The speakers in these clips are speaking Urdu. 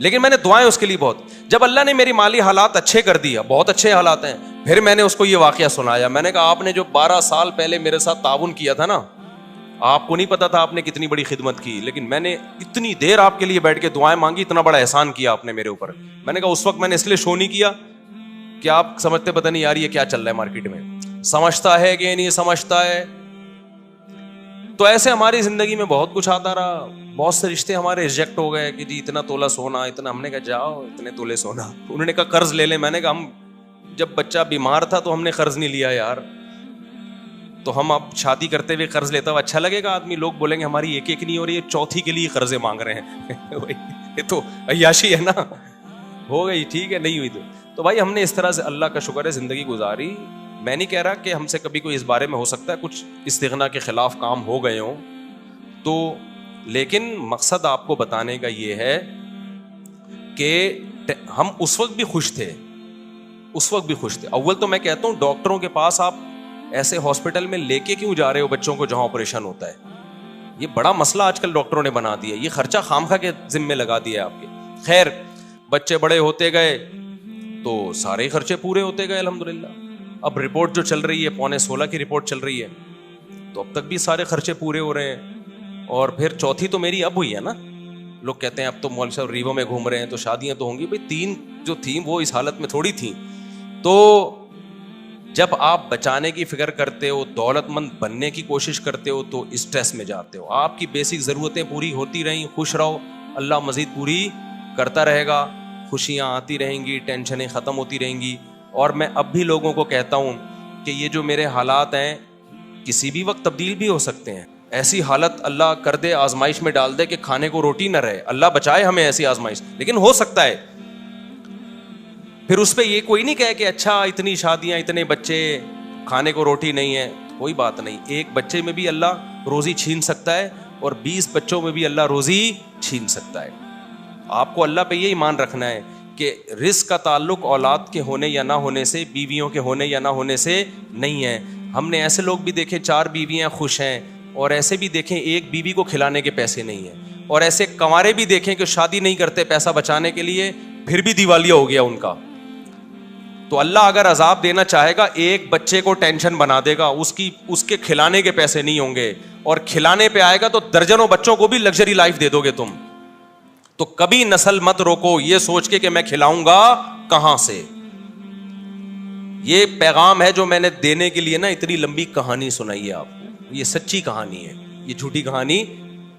لیکن میں نے دعائیں اس کے لیے بہت. جب اللہ نے میری مالی حالات اچھے کر دیا, بہت اچھے حالات ہیں, پھر میں نے اس کو یہ واقعہ سنایا. میں نے کہا آپ نے جو 12 سال پہلے میرے ساتھ تعاون کیا تھا نا, آپ کو نہیں پتا تھا آپ نے کتنی بڑی خدمت کی, لیکن میں نے اتنی دیر آپ کے لیے بیٹھ کے دعائیں مانگی, اتنا بڑا احسان کیا آپ نے میرے اوپر. میں نے کہا اس وقت میں نے اس لیے شو نہیں کیا کہ آپ سمجھتے پتہ نہیں یار یہ کیا چل رہا ہے مارکیٹ میں, سمجھتا ہے کہ نہیں سمجھتا ہے. تو ایسے ہماری زندگی میں بہت کچھ آتا رہا, بہت سے رشتے ہمارے ریجیکٹ ہو گئے کہ جی اتنا تولہ سونا, اتنا. ہم نے کہا جاؤ اتنے تولے سونا. انہوں نے کہا قرض لے لیں. میں نے کہا ہم جب بچہ بیمار تھا تو ہم نے قرض نہیں لیا یار, تو ہم اب شادی کرتے ہوئے قرض لیتا ہوا اچھا لگے گا؟ آدمی لوگ بولیں گے ہماری ایک ایک نہیں ہو رہی ہے, چوتھی کے لیے قرضے مانگ رہے ہیں. یہ تو عیاشی ہے نا. ہو گئی ٹھیک ہے, نہیں ہوئی تو بھائی ہم نے اس طرح سے اللہ کا شکر ہے زندگی گزاری. میں نہیں کہہ رہا کہ ہم سے کبھی کوئی اس بارے میں ہو سکتا ہے کچھ استغنا کے خلاف کام ہو گئے ہوں تو, لیکن مقصد آپ کو بتانے کا یہ ہے کہ ہم اس وقت بھی خوش تھے, اس وقت بھی خوش تھے. اول تو میں کہتا ہوں ڈاکٹروں کے پاس آپ ایسے ہاسپٹل میں لے کے کیوں جا رہے ہو بچوں کو جہاں آپریشن ہوتا ہے؟ یہ بڑا مسئلہ آج کل ڈاکٹروں نے بنا دیا, یہ خرچہ خامخواہ کے ذمے لگا دیا آپ کے. خیر بچے بڑے ہوتے گئے تو سارے خرچے پورے ہوتے گئے الحمدللہ. اب رپورٹ جو چل رہی ہے 15.16 کی رپورٹ چل رہی ہے, تو اب تک بھی سارے خرچے پورے ہو رہے ہیں. اور پھر چوتھی تو میری اب ہوئی ہے نا. لوگ کہتے ہیں اب تو مولوی صاحب ریوو میں گھوم رہے ہیں تو شادیاں تو ہوں گی. بھائی 3 جو تھیں وہ اس حالت میں تھوڑی تھیں. تو جب آپ بچانے کی فکر کرتے ہو, دولت مند بننے کی کوشش کرتے ہو, تو اسٹریس میں جاتے ہو. آپ کی بیسک ضرورتیں پوری ہوتی رہیں, خوش رہو, اللہ مزید پوری کرتا رہے گا, خوشیاں آتی رہیں گی, ٹینشنیں ختم ہوتی رہیں گی. اور میں اب بھی لوگوں کو کہتا ہوں کہ یہ جو میرے حالات ہیں کسی بھی وقت تبدیل بھی ہو سکتے ہیں. ایسی حالت اللہ کر دے, آزمائش میں ڈال دے کہ کھانے کو روٹی نہ رہے, اللہ بچائے ہمیں ایسی آزمائش, لیکن ہو سکتا ہے. پھر اس پہ یہ کوئی نہیں کہے کہ اچھا اتنی شادیاں, اتنے بچے, کھانے کو روٹی نہیں ہے. کوئی بات نہیں, ایک بچے میں بھی اللہ روزی چھین سکتا ہے اور 20 بچوں میں بھی اللہ روزی چھین سکتا ہے. آپ کو اللہ پہ یہ ایمان رکھنا ہے کہ رزق کا تعلق اولاد کے ہونے یا نہ ہونے سے, بیویوں کے ہونے یا نہ ہونے سے نہیں ہے. ہم نے ایسے لوگ بھی دیکھے 4 بیویاں خوش ہیں, اور ایسے بھی دیکھیں ایک بیوی کو کھلانے کے پیسے نہیں ہیں, اور ایسے کنوارے بھی دیکھیں کہ شادی نہیں کرتے پیسہ بچانے کے لیے, پھر بھی دیوالیہ ہو گیا ان کا. تو اللہ اگر عذاب دینا چاہے گا, ایک بچے کو ٹینشن بنا دے گا, اس کے کھلانے کے پیسے نہیں ہوں گے, اور کھلانے پہ آئے گا تو درجنوں بچوں کو بھی لگژری لائف دے دو گے تم. تو کبھی نسل مت روکو یہ سوچ کے کہ میں کھلاؤں گا کہاں سے. یہ پیغام ہے جو میں نے دینے کے لیے نا اتنی لمبی کہانی سنائی ہے آپ کو. یہ سچی کہانی ہے, یہ جھوٹی کہانی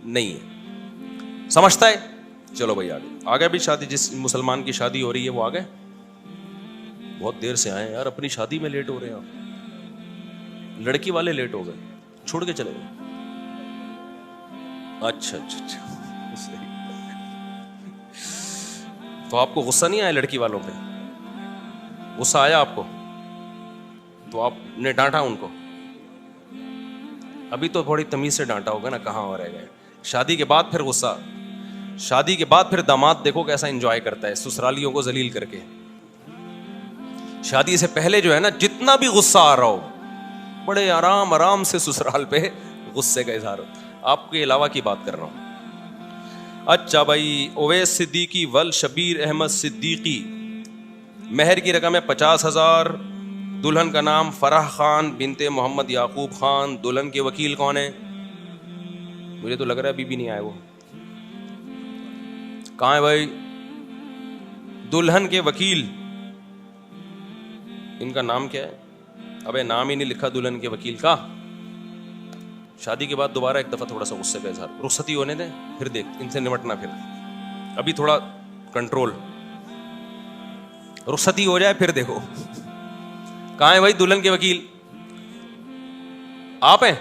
نہیں ہے. سمجھتا ہے؟ چلو بھائی آگے بھی شادی, جس مسلمان کی شادی ہو رہی ہے وہ آگے. بہت دیر سے آئے یار, اپنی شادی میں لیٹ ہو رہے ہیں آپ. لڑکی والے لیٹ ہو گئے, چھوڑ کے چلے گئے. اچھا اچھا اچھا, تو آپ کو غصہ نہیں آیا لڑکی والوں پہ؟ غصہ آیا آپ کو تو آپ نے ڈانٹا ان کو؟ ابھی تو تھوڑی تمیز سے ڈانٹا ہوگا نا, کہاں ہو رہ گئے. شادی کے بعد پھر غصہ, شادی کے بعد پھر داماد دیکھو کیسا انجوائے کرتا ہے سسرالیوں کو ذلیل کر کے. شادی سے پہلے جو ہے نا جتنا بھی غصہ آ رہا ہو, بڑے آرام آرام سے سسرال پہ غصے کا اظہار ہوتا. آپ کے علاوہ کی بات کر رہا ہوں. اچھا بھائی, اویس صدیقی ول شبیر احمد صدیقی, مہر کی رقم ہے 50,000, دلہن کا نام فرح خان بنت محمد یعقوب خان. دلہن کے وکیل کون ہیں؟ مجھے تو لگ رہا ہے ابھی بھی نہیں آئے وہ. کہاں ہے بھائی دلہن کے وکیل؟ ان کا نام کیا ہے؟ ابے نام ہی نہیں لکھا دلہن کے وکیل کا. شادی کے بعد دوبارہ ایک دفعہ تھوڑا سا غصے کا اظہار, رخصتی ہونے دیں پھر دیکھ ان سے نمٹنا. پھر ابھی تھوڑا کنٹرول, رخصتی ہو جائے پھر دیکھو. کہاں ہے بھائی دلہن کے وکیل؟ آپ ہیں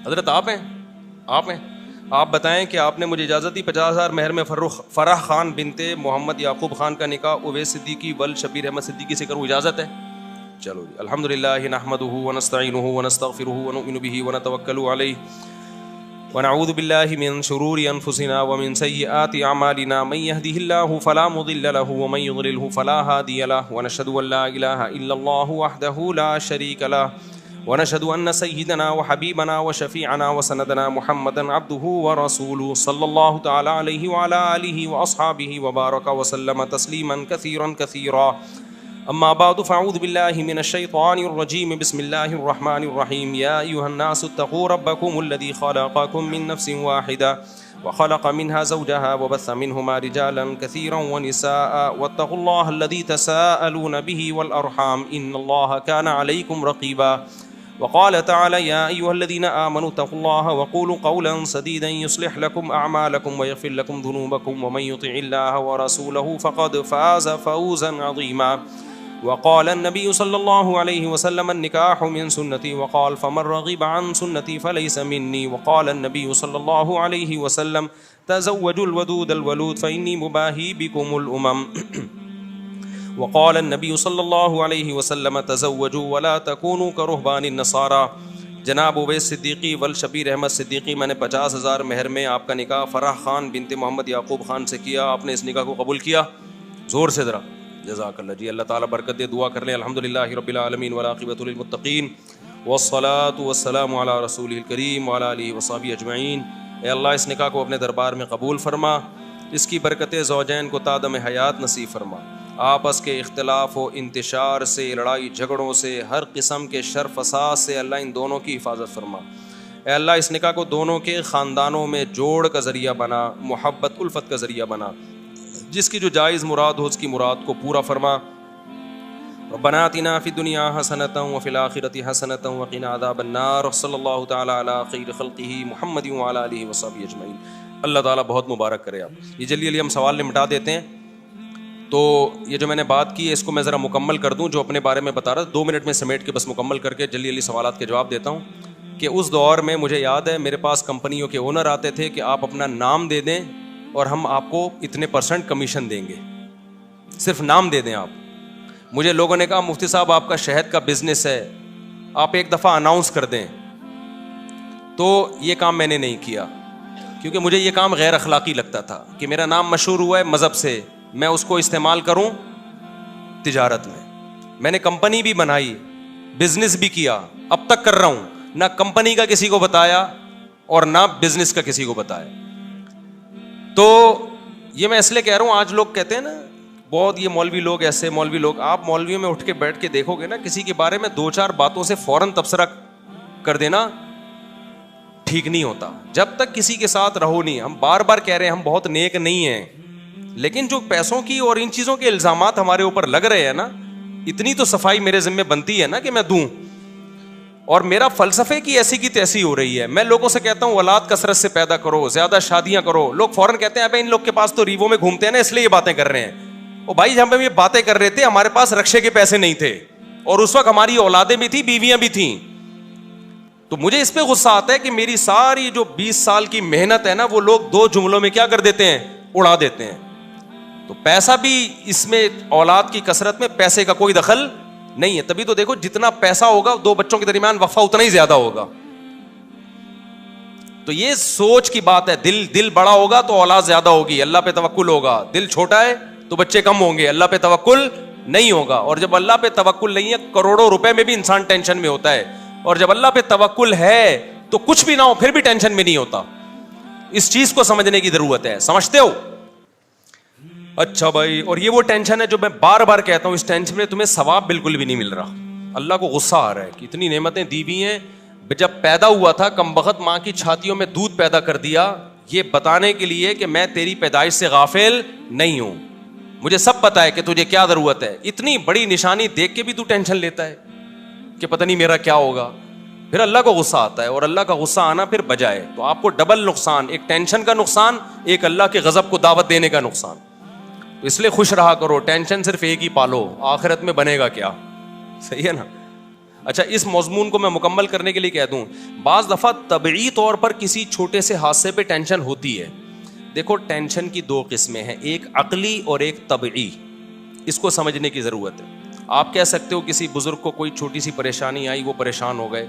حضرت؟ آپ ہیں؟ آپ ہیں؟ آپ بتائیں کہ آپ نے مجھے اجازت دی 50,000 مہر میں فرح خان بنت محمد یعقوب خان کا نکاح اویس صدیقی ول شبیر احمد صدیقی سے کروں, اجازت ہے؟ چلو جی. الحمدللہ نحمدہ ونستعینہ ونستغفرہ ونؤمن بہ ونتوکل علیہ ونعوذ باللہ من شرور انفسنا ومن سیئات اعمالنا من یهده اللہ فلا مضل له ومن یضللہ فلا ہادی له ونشهد ان لا الہ الا اللہ وحدہ لا شریک له ونشهد أن سيدنا وحبيبنا وشفيعنا وسندنا محمدا عبده ورسوله صلى الله تعالى عليه وعلى آله وأصحابه وبارك وسلم تسليما كثيرا كثيرا. أما بعد فأعوذ بالله من الشيطان الرجيم. بسم الله الرحمن الرحيم. يا أيها الناس اتقوا ربكم الذي خلقكم من نفس واحدة وخلق منها زوجها وبث منهما رجالا كثيرا ونساء واتقوا الله الذي تساءلون به والأرحام إن الله كان عليكم رقيبا. وقال تعالى يا أيها الذين آمنوا اتقوا الله وقولوا قولا سديدا يصلح لكم أعمالكم ويغفر لكم ذنوبكم ومن يطع الله ورسوله فقد فاز فوزا عظيما. وقال النبي صلى الله عليه وسلم النكاح من سنتي وقال فمن رغب عن سنتي فليس مني. وقال النبي صلى الله عليه وسلم تزوجوا الودود الولود فإني مباهي بكم الأمم. وقال النبي صلی اللہ علیہ وسلم تزوجوا ولا تکونوا کرہبان النصارى. جناب اویس صدیقی والشبیر احمد صدیقی، میں نے 50,000 مہر میں آپ کا نکاح فرح خان بنت محمد یعقوب خان سے کیا. آپ نے اس نکاح کو قبول کیا؟ زور سے ذرا جزاک اللہ جی. اللہ تعالیٰ برکت دے. دعا کر لیں. الحمدللہ رب العالمین والعاقبۃ للمتقین والصلاۃ والسلام علی رسولہ الکریم وعلی آلہ وصحبہ اجمعین. اے اللہ اس نکاح کو اپنے دربار میں قبول فرما. اس کی برکتیں زوجین کو تا دم حیات نصیب فرما. آپس کے اختلاف و انتشار سے، لڑائی جھگڑوں سے، ہر قسم کے شر فساد سے اللہ ان دونوں کی حفاظت فرما. اے اللہ اس نکاح کو دونوں کے خاندانوں میں جوڑ کا ذریعہ بنا، محبت الفت کا ذریعہ بنا. جس کی جو جائز مراد ہو اس کی مراد کو پورا فرما. ربنا آتنا فی الدنیا حسنۃ وفی الآخرۃ حسنۃ وقنا عذاب النار. صلی اللہ تعالی علی خیر خلقہ محمد وعلی آلہ وصحبہ اجمعین. اللہ تعالیٰ بہت مبارک کرے. آپ یہ جلدی ہم سوال نمٹا دیتے ہیں. تو یہ جو میں نے بات کی ہے اس کو میں ذرا مکمل کر دوں. جو اپنے بارے میں بتا رہا تھا 2 منٹ میں سمیٹ کے بس مکمل کر کے جلدی سوالات کے جواب دیتا ہوں. کہ اس دور میں مجھے یاد ہے میرے پاس کمپنیوں کے اونر آتے تھے کہ آپ اپنا نام دے دیں اور ہم آپ کو اتنے % کمیشن دیں گے. صرف نام دے دیں آپ. مجھے لوگوں نے کہا مفتی صاحب آپ کا شہد کا بزنس ہے، آپ ایک دفعہ اناؤنس کر دیں. تو یہ کام میں نے نہیں کیا کیونکہ مجھے یہ کام غیر اخلاقی لگتا تھا کہ میرا نام مشہور ہوا ہے مذہب سے، میں اس کو استعمال کروں تجارت میں. میں نے کمپنی بھی بنائی، بزنس بھی کیا، اب تک کر رہا ہوں. نہ کمپنی کا کسی کو بتایا اور نہ بزنس کا کسی کو بتایا. تو یہ میں اس لیے کہہ رہا ہوں، آج لوگ کہتے ہیں نا بہت یہ مولوی لوگ ایسے مولوی لوگ. آپ مولویوں میں اٹھ کے بیٹھ کے دیکھو گے نا کسی کے بارے میں 2-4 باتوں سے فوراً تبصرہ کر دینا ٹھیک نہیں ہوتا. جب تک کسی کے ساتھ رہو نہیں. ہم بار بار کہہ رہے ہیں ہم بہت نیک نہیں ہیں، لیکن جو پیسوں کی اور ان چیزوں کے الزامات ہمارے اوپر لگ رہے ہیں نا، اتنی تو صفائی میرے ذمہ بنتی ہے نا کہ میں دوں. اور میرا فلسفے کی ایسی کی تیسی ہو رہی ہے. میں لوگوں سے کہتا ہوں اولاد کثرت سے پیدا کرو، زیادہ شادیاں کرو. لوگ فوراً کہتے ہیں ابے ان لوگ کے پاس تو ریوو میں گھومتے ہیں نا اس لیے یہ باتیں کر رہے ہیں. او بھائی جب ہم یہ باتیں کر رہے تھے ہمارے پاس رکشے کے پیسے نہیں تھے اور اس وقت ہماری اولادیں بھی تھیں، بیویاں بھی تھیں. تو مجھے اس پہ غصہ آتا ہے کہ میری ساری جو 20 سال کی محنت ہے نا وہ لوگ 2 جملوں میں کیا کر دیتے ہیں، اڑا دیتے ہیں. تو پیسہ بھی اس میں اولاد کی کثرت میں پیسے کا کوئی دخل نہیں ہے. تبھی تو دیکھو جتنا پیسہ ہوگا 2 بچوں کے درمیان وقفہ اتنا ہی زیادہ ہوگا. تو یہ سوچ کی بات ہے. دل بڑا ہوگا تو اولاد زیادہ ہوگی، اللہ پہ توکل ہوگا. دل چھوٹا ہے تو بچے کم ہوں گے، اللہ پہ توکل نہیں ہوگا. اور جب اللہ پہ توکل نہیں ہے کروڑوں روپے میں بھی انسان ٹینشن میں ہوتا ہے. اور جب اللہ پہ توکل ہے تو کچھ بھی نہ ہو پھر بھی ٹینشن میں نہیں ہوتا. اس چیز کو سمجھنے کی ضرورت ہے. سمجھتے ہو؟ اچھا بھائی. اور یہ وہ ٹینشن ہے جو میں بار بار کہتا ہوں، اس ٹینشن میں تمہیں ثواب بالکل بھی نہیں مل رہا. اللہ کو غصہ آ رہا ہے کہ اتنی نعمتیں دی ہوئی ہیں. جب پیدا ہوا تھا کم بخت ماں کی چھاتیوں میں دودھ پیدا کر دیا، یہ بتانے کے لیے کہ میں تیری پیدائش سے غافل نہیں ہوں، مجھے سب پتا ہے کہ تجھے کیا ضرورت ہے. اتنی بڑی نشانی دیکھ کے بھی تو ٹینشن لیتا ہے کہ پتہ نہیں میرا کیا ہوگا. پھر اللہ کو غصہ آتا ہے اور اللہ کا غصہ آنا پھر بجائے. تو آپ کو ڈبل نقصان، ایک ٹینشن کا نقصان، ایک اللہ کے غضب کو دعوت دینے کا نقصان. تو اس لیے خوش رہا کرو. ٹینشن صرف ایک ہی پالو، آخرت میں بنے گا کیا. صحیح ہے نا. اچھا اس مضمون کو میں مکمل کرنے کے لیے کہہ دوں، بعض دفعہ طبعی طور پر کسی چھوٹے سے حادثے پہ ٹینشن ہوتی ہے. دیکھو ٹینشن کی 2 قسمیں ہیں، ایک عقلی اور ایک طبعی. اس کو سمجھنے کی ضرورت ہے. آپ کہہ سکتے ہو کسی بزرگ کو کوئی چھوٹی سی پریشانی آئی وہ پریشان ہو گئے.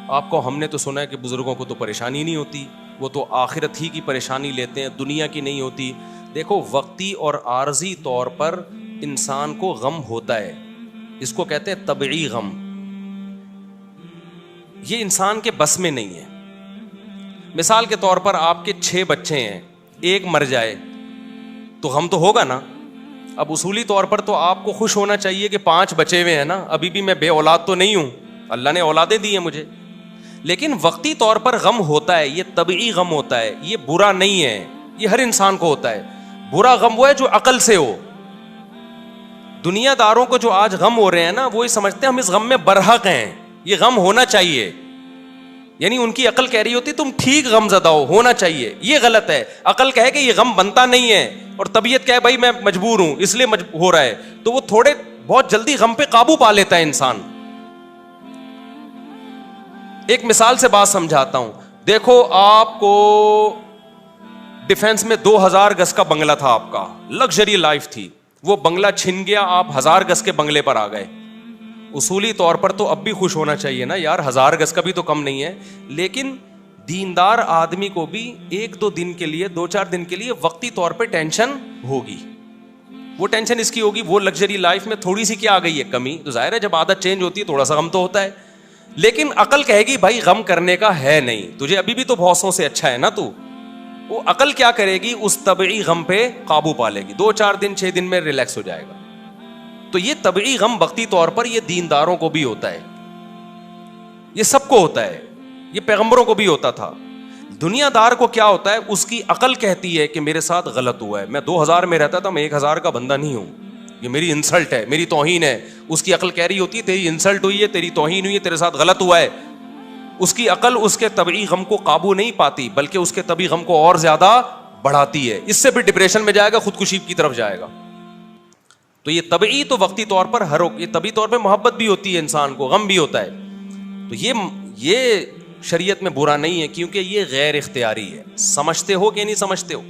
آپ کو ہم نے تو سنا ہے کہ بزرگوں کو تو پریشانی نہیں ہوتی، وہ تو آخرت ہی کی پریشانی لیتے ہیں، دنیا کی نہیں ہوتی. دیکھو وقتی اور عارضی طور پر انسان کو غم ہوتا ہے، اس کو کہتے ہیں طبعی غم. یہ انسان کے بس میں نہیں ہے. مثال کے طور پر آپ کے 6 بچے ہیں, ایک مر جائے تو غم تو ہوگا نا. اب اصولی طور پر تو آپ کو خوش ہونا چاہیے کہ 5 بچے ہوئے ہیں نا, ابھی بھی میں بے اولاد تو نہیں ہوں, اللہ نے اولادیں دی ہیں مجھے. لیکن وقتی طور پر غم ہوتا ہے, یہ طبعی غم ہوتا ہے, یہ برا نہیں ہے, یہ ہر انسان کو ہوتا ہے. برا غم وہ ہے جو عقل سے ہو. دنیا داروں کو جو آج غم ہو رہے ہیں نا, وہ یہ سمجھتے ہیں ہم اس غم میں برحق ہیں, یہ غم ہونا چاہیے. یعنی ان کی عقل کہہ رہی ہوتی تم ٹھیک غم زدہ ہونا چاہیے, یہ غلط ہے. عقل کہے کہ یہ غم بنتا نہیں ہے, اور طبیعت کہے بھائی میں مجبور ہوں اس لیے ہو رہا ہے, تو وہ تھوڑے بہت جلدی غم پہ قابو پا لیتا ہے انسان. ایک مثال سے بات سمجھاتا ہوں. دیکھو آپ کو ڈیفنس میں 2000 گز کا بنگلہ تھا, آپ کا لگژری لائف تھی, وہ بنگلہ چھن گیا, آپ 1000 گز کے بنگلے پر آ گئے. اصولی طور پر تو اب بھی خوش ہونا چاہیے نا یار, 1000 گز کا بھی تو کم نہیں ہے. لیکن دیندار آدمی کو بھی 1-2 دن کے لیے, 2-4 دن کے لیے وقتی طور پہ ٹینشن ہوگی. وہ ٹینشن اس کی ہوگی, وہ لگژری لائف میں تھوڑی سی کیا آ گئی ہے کمی, تو ظاہر ہے جب عادت چینج ہوتی ہے تھوڑا سا غم تو ہوتا ہے. لیکن عقل کہے گی بھائی غم کرنے کا ہے نہیں, تجھے ابھی بھی تو بہتوں سے اچھا ہے نا تو. وہ عقل کیا کرے گی, اس طبعی غم پہ قابو پا لے گی, 2-4 دن 6 دن میں ریلیکس ہو جائے گا. تو یہ طبعی غم وقتی طور پر یہ دینداروں کو بھی ہوتا ہے, یہ سب کو ہوتا ہے, یہ پیغمبروں کو بھی ہوتا تھا. دنیا دار کو کیا ہوتا ہے, اس کی عقل کہتی ہے کہ میرے ساتھ غلط ہوا ہے, میں 2000 میں رہتا تھا, میں 1000 کا بندہ نہیں ہوں, یہ میری انسلٹ ہے, میری توہین ہے. اس کی عقل کہہ رہی ہوتی ہے تیری انسلٹ ہوئی ہے, تیری توہین ہوئی ہے, تیرے ساتھ غلط ہوا ہے. اس کی عقل اس کے طبعی غم کو قابو نہیں پاتی, بلکہ اس کے طبعی غم کو اور زیادہ بڑھاتی ہے. اس سے بھی ڈپریشن میں جائے گا, خودکشی کی طرف جائے گا. تو یہ طبعی تو وقتی طور پر یہ طبعی طور پہ محبت بھی ہوتی ہے انسان کو, غم بھی ہوتا ہے. تو یہ شریعت میں برا نہیں ہے, کیونکہ یہ غیر اختیاری ہے. سمجھتے ہو کہ نہیں سمجھتے ہو؟